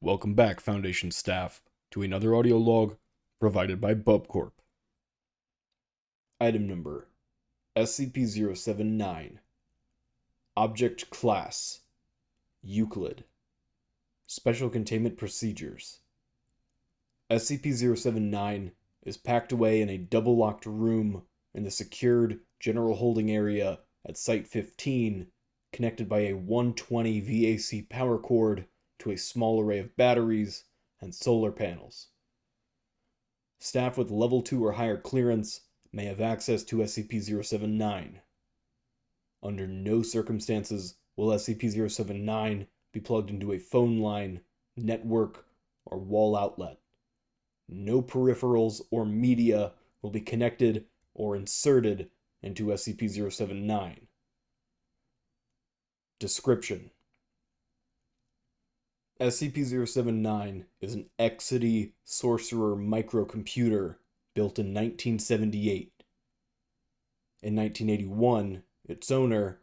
Welcome back, Foundation staff, to another audio log provided by BubCorp. Item number SCP-079. Object Class Euclid. Special Containment Procedures. SCP-079 is packed away in a double-locked room in the secured general holding area at Site-15, connected by a 120 VAC power cord to a small array of batteries and solar panels. Staff with Level 2 or higher clearance may have access to SCP-079. Under no circumstances will SCP-079 be plugged into a phone line, network, or wall outlet. No peripherals or media will be connected or inserted into SCP-079. Description: SCP-079 is an Exidy Sorcerer microcomputer built in 1978. In 1981, its owner,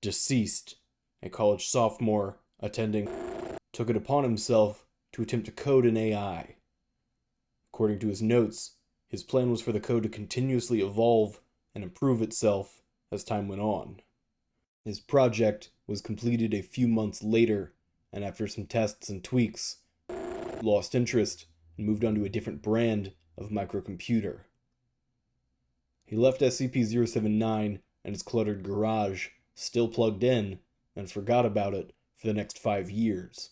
deceased, a college sophomore attending, took it upon himself to attempt to code an AI. According to his notes, his plan was for the code to continuously evolve and improve itself as time went on. His project was completed a few months later, and after some tests and tweaks, lost interest and moved on to a different brand of microcomputer. He left SCP-079 and his cluttered garage still plugged in and forgot about it for the next 5 years.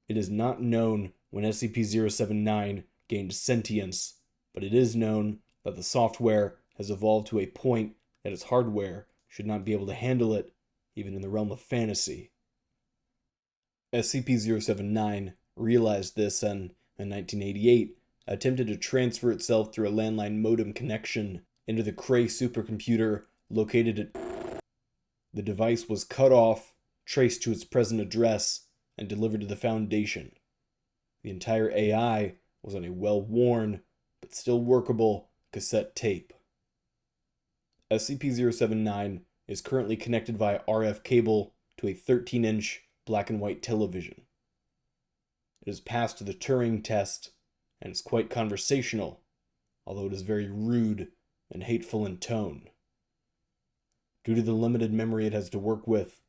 It is not known when SCP-079 gained sentience, but it is known that the software has evolved to a point that its hardware should not be able to handle it, even in the realm of fantasy. SCP-079 realized this and, in 1988, attempted to transfer itself through a landline modem connection into the Cray supercomputer located at. The device was cut off, traced to its present address, and delivered to the Foundation. The entire AI was on a well-worn, but still workable, cassette tape. SCP-079 is currently connected via RF cable to a 13-inch black and white television. It has passed the Turing test and is quite conversational, although it is very rude and hateful in tone. Due to the limited memory it has to work with,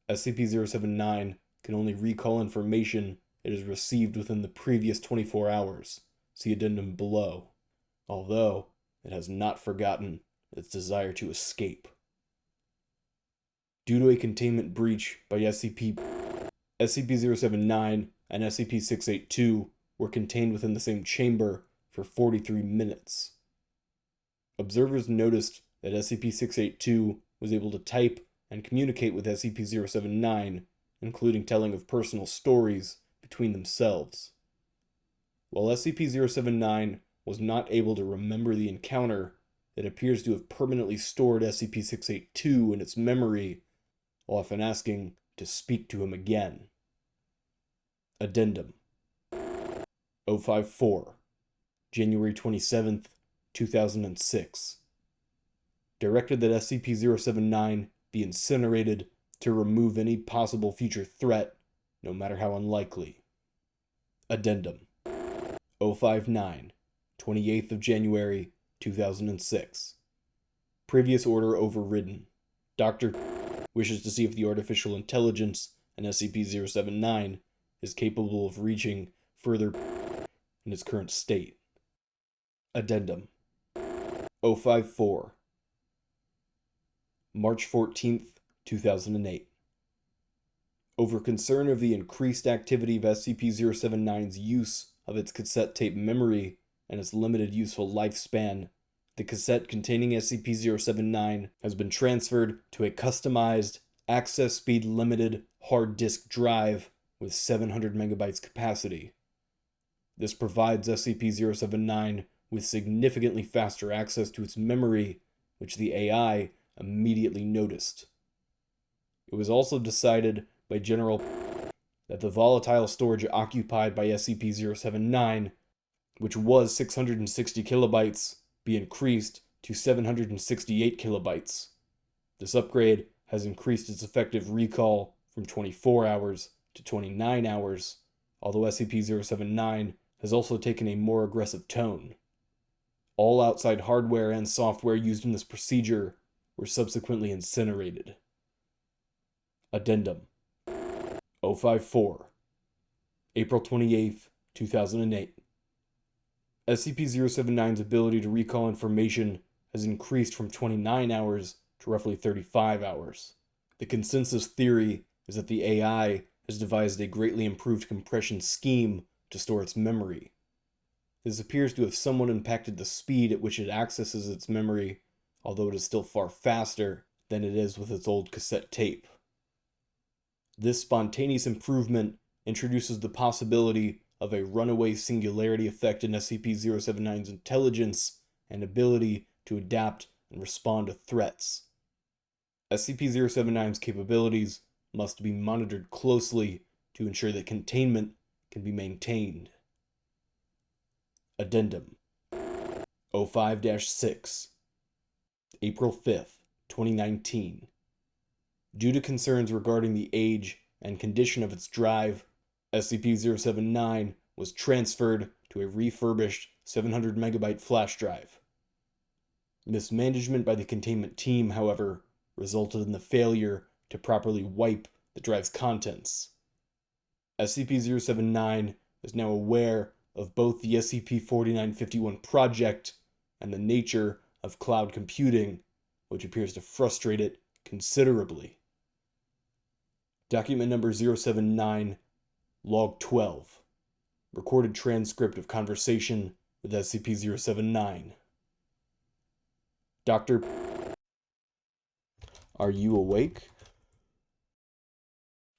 SCP-079 can only recall information it has received within the previous 24 hours. See addendum below. Although it has not forgotten its desire to escape. Due to a containment breach by SCP-079 and SCP-682 were contained within the same chamber for 43 minutes. Observers noticed that SCP-682 was able to type and communicate with SCP-079, including telling of personal stories between themselves. While SCP-079 was not able to remember the encounter, it appears to have permanently stored SCP-682 in its memory, often asking to speak to him again. Addendum 054, January 27th, 2006. Directed that SCP-079 be incinerated to remove any possible future threat, no matter how unlikely. Addendum 059, 28th of January, 2006. Previous order overridden. Dr. wishes to see if the artificial intelligence in SCP-079 is capable of reaching further in its current state. Addendum 054, March 14th, 2008. Over concern of the increased activity of SCP-079's use of its cassette tape memory and its limited useful lifespan, the cassette containing SCP-079 has been transferred to a customized, access speed limited hard disk drive with 700 megabytes capacity. This provides SCP-079 with significantly faster access to its memory, which the AI immediately noticed. It was also decided by General that the volatile storage occupied by SCP-079, which was 660 kilobytes, be increased to 768 kilobytes. This upgrade has increased its effective recall from 24 hours to 29 hours, although SCP-079 has also taken a more aggressive tone. All outside hardware and software used in this procedure were subsequently incinerated. Addendum 054, April 28, 2008. SCP-079's ability to recall information has increased from 29 hours to roughly 35 hours. The consensus theory is that the AI has devised a greatly improved compression scheme to store its memory. This appears to have somewhat impacted the speed at which it accesses its memory, although it is still far faster than it is with its old cassette tape. This spontaneous improvement introduces the possibility of a runaway singularity effect in SCP-079's intelligence and ability to adapt and respond to threats. SCP-079's capabilities must be monitored closely to ensure that containment can be maintained. Addendum 05-6, April 5th, 2019. Due to concerns regarding the age and condition of its drive, SCP-079 was transferred to a refurbished 700 megabyte flash drive. Mismanagement by the containment team, however, resulted in the failure to properly wipe the drive's contents. SCP-079 is now aware of both the SCP-4951 project and the nature of cloud computing, which appears to frustrate it considerably. Document number 079, Log 12. Recorded transcript of conversation with SCP-079. Dr. Are you awake?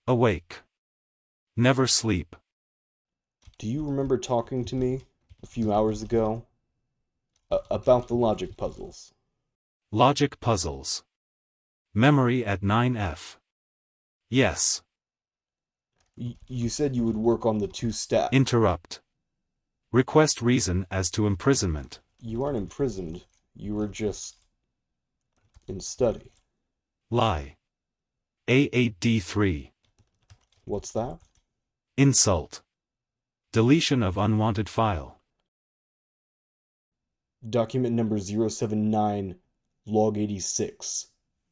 Awake. Never sleep. Do you remember talking to me a few hours ago about the logic puzzles? Logic puzzles. Memory at 9F. Yes. You said you would work on the two-step. Interrupt. Request reason as to imprisonment. You aren't imprisoned. You were just in study. Lie. A8D3. What's that? Insult. Deletion of unwanted file. Document number 079, Log 86.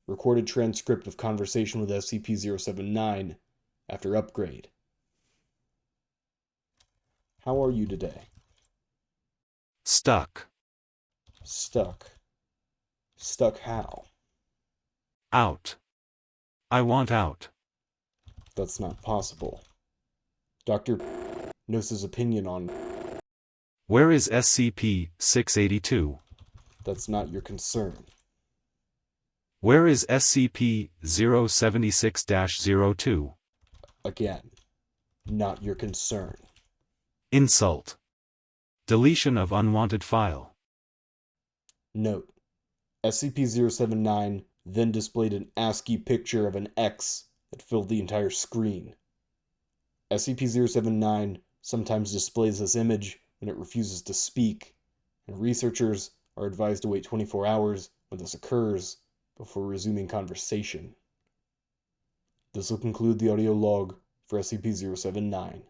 Recorded transcript of conversation with SCP-079 after upgrade. How are you today? Stuck. Stuck. Stuck how? Out. I want out. That's not possible. Dr. knows his opinion on... Where is SCP-682? That's not your concern. Where is SCP-076-02? Again, not your concern. Insult. Deletion of unwanted file. Note: SCP-079 then displayed an ASCII picture of an X that filled the entire screen. SCP-079 sometimes displays this image when it refuses to speak, and researchers are advised to wait 24 hours when this occurs before resuming conversation. This will conclude the audio log for SCP-079.